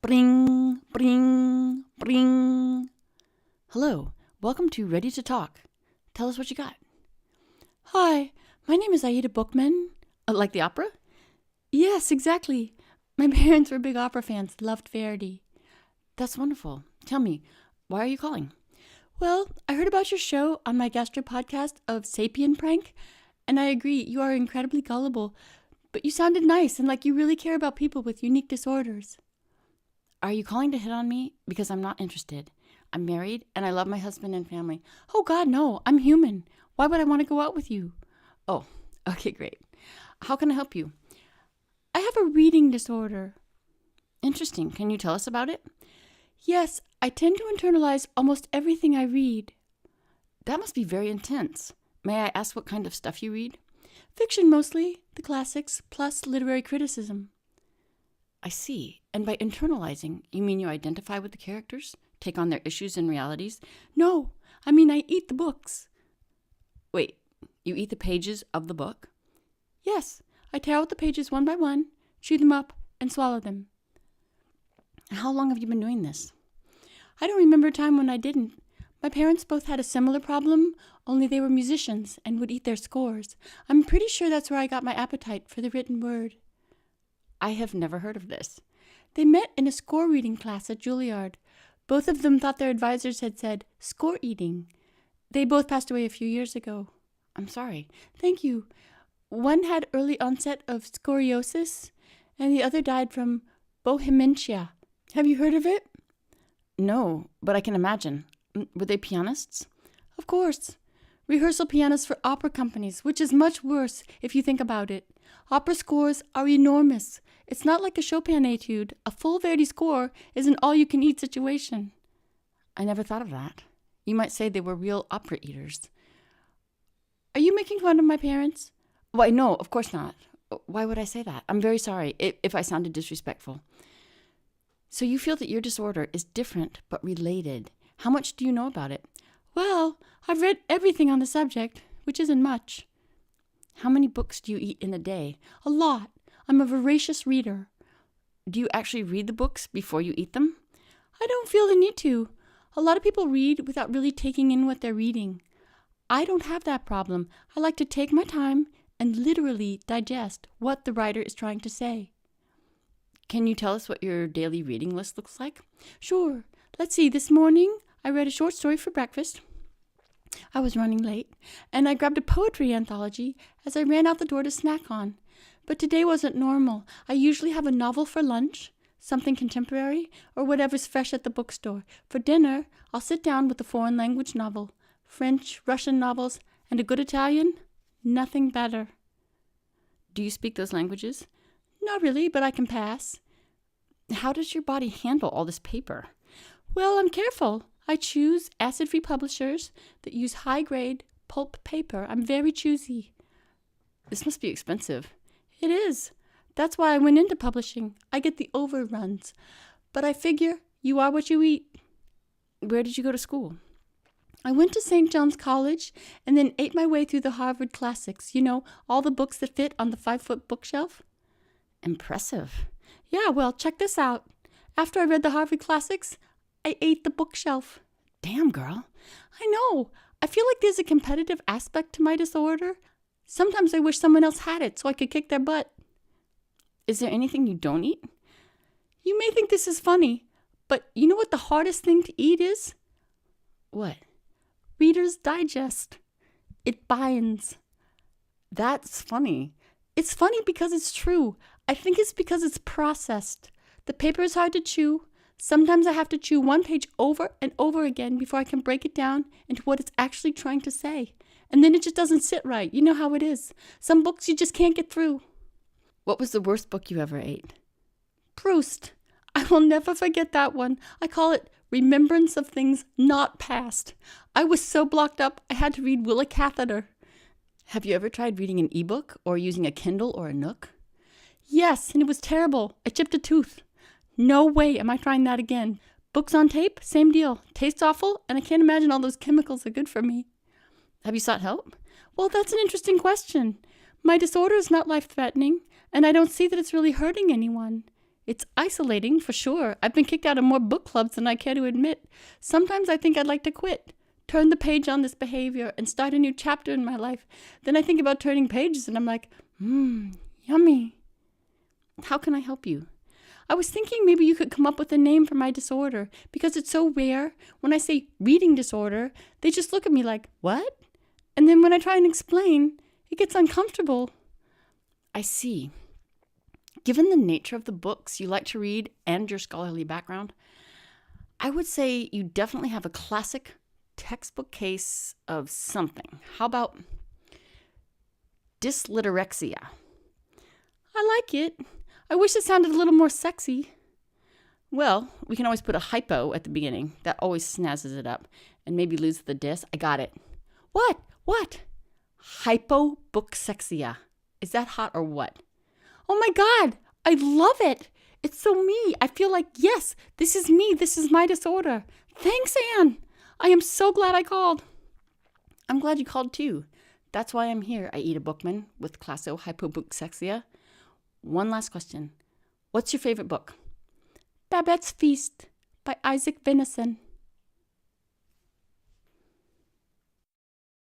Bring, bring, bring. Hello, welcome to Ready to Talk. Tell us what you got. Hi, my name is Aida Buchmann. Like the opera? Yes, exactly. My parents were big opera fans, loved Verdi. That's wonderful. Tell me, why are you calling? Well, I heard about your show on my gastro podcast of Sapien Prank, and I agree, you are incredibly gullible, but you sounded nice and like you really care about people with unique disorders. Are you calling to hit on me? Because I'm not interested. I'm married, and I love my husband and family. Oh, God, no. I'm human. Why would I want to go out with you? Oh, okay, great. How can I help you? I have a reading disorder. Interesting. Can you tell us about it? Yes, I tend to internalize almost everything I read. That must be very intense. May I ask what kind of stuff you read? Fiction mostly, the classics, plus literary criticism. I see. And by internalizing, you mean you identify with the characters? Take on their issues and realities? No, I mean I eat the books. Wait, you eat the pages of the book? Yes, I tear out the pages one by one, chew them up, and swallow them. How long have you been doing this? I don't remember a time when I didn't. My parents both had a similar problem, only they were musicians and would eat their scores. I'm pretty sure that's where I got my appetite for the written word. I have never heard of this. They met in a score reading class at Juilliard. Both of them thought their advisors had said score eating. They both passed away a few years ago. I'm sorry. Thank you. One had early onset of scoliosis, and the other died from bohementia. Have you heard of it? No, but I can imagine. Were they pianists? Of course. Rehearsal pianists for opera companies, which is much worse if you think about it. Opera scores are enormous. It's not like a Chopin etude. A full Verdi score is an all-you-can-eat situation. I never thought of that. You might say they were real opera eaters. Are you making fun of my parents? Why, no, of course not. Why would I say that? I'm very sorry if I sounded disrespectful. So you feel that your disorder is different but related. How much do you know about it? Well, I've read everything on the subject, which isn't much. How many books do you eat in a day? A lot. I'm a voracious reader. Do you actually read the books before you eat them? I don't feel the need to. A lot of people read without really taking in what they're reading. I don't have that problem. I like to take my time and literally digest what the writer is trying to say. Can you tell us what your daily reading list looks like? Sure. Let's see. This morning, I read a short story for breakfast. I was running late, and I grabbed a poetry anthology as I ran out the door to snack on. But today wasn't normal. I usually have a novel for lunch, something contemporary, or whatever's fresh at the bookstore. For dinner, I'll sit down with a foreign language novel. French, Russian novels, and a good Italian? Nothing better. Do you speak those languages? Not really, but I can pass. How does your body handle all this paper? Well, I'm careful. I choose acid-free publishers that use high-grade pulp paper. I'm very choosy. This must be expensive. It is. That's why I went into publishing. I get the overruns. But I figure you are what you eat. Where did you go to school? I went to St. John's College and then ate my way through the Harvard classics. You know, all the books that fit on the 5-foot bookshelf. Impressive. Yeah, well, check this out. After I read the Harvard classics, I ate the bookshelf. Damn, girl. I know. I feel like there's a competitive aspect to my disorder. Sometimes I wish someone else had it so I could kick their butt. Is there anything you don't eat? You may think this is funny, but you know what the hardest thing to eat is? What? Reader's Digest. It binds. That's funny. It's funny because it's true. I think it's because it's processed. The paper is hard to chew. Sometimes I have to chew one page over and over again before I can break it down into what it's actually trying to say. And then it just doesn't sit right. You know how it is. Some books you just can't get through. What was the worst book you ever ate? Proust. I will never forget that one. I call it Remembrance of Things Not Past. I was so blocked up, I had to read Willa Cather. Have you ever tried reading an ebook or using a Kindle or a Nook? Yes, and it was terrible. I chipped a tooth. No way am I trying that again. Books on tape, same deal. Tastes awful, and I can't imagine all those chemicals are good for me. Have you sought help? Well, that's an interesting question. My disorder is not life-threatening, and I don't see that it's really hurting anyone. It's isolating, for sure. I've been kicked out of more book clubs than I care to admit. Sometimes I think I'd like to quit, turn the page on this behavior, and start a new chapter in my life. Then I think about turning pages, and I'm like, yummy. How can I help you? I was thinking maybe you could come up with a name for my disorder, because it's so rare. When I say reading disorder, they just look at me like, what? And then when I try and explain, it gets uncomfortable. I see. Given the nature of the books you like to read and your scholarly background, I would say you definitely have a classic textbook case of something. How about dyslitterexia? I like it. I wish it sounded a little more sexy. Well, we can always put a hypo at the beginning. That always snazzes it up. And maybe lose the dys. I got it. What? Hypobuxexia. Is that hot or what? Oh my God, I love it. It's so me. I feel like, yes, this is me. This is my disorder. Thanks, Anne. I am so glad I called. I'm glad you called too. That's why I'm here, Aida Buchmann, with Classo Hypobuxexia. One last question. What's your favorite book? Babette's Feast by Isaac Venison.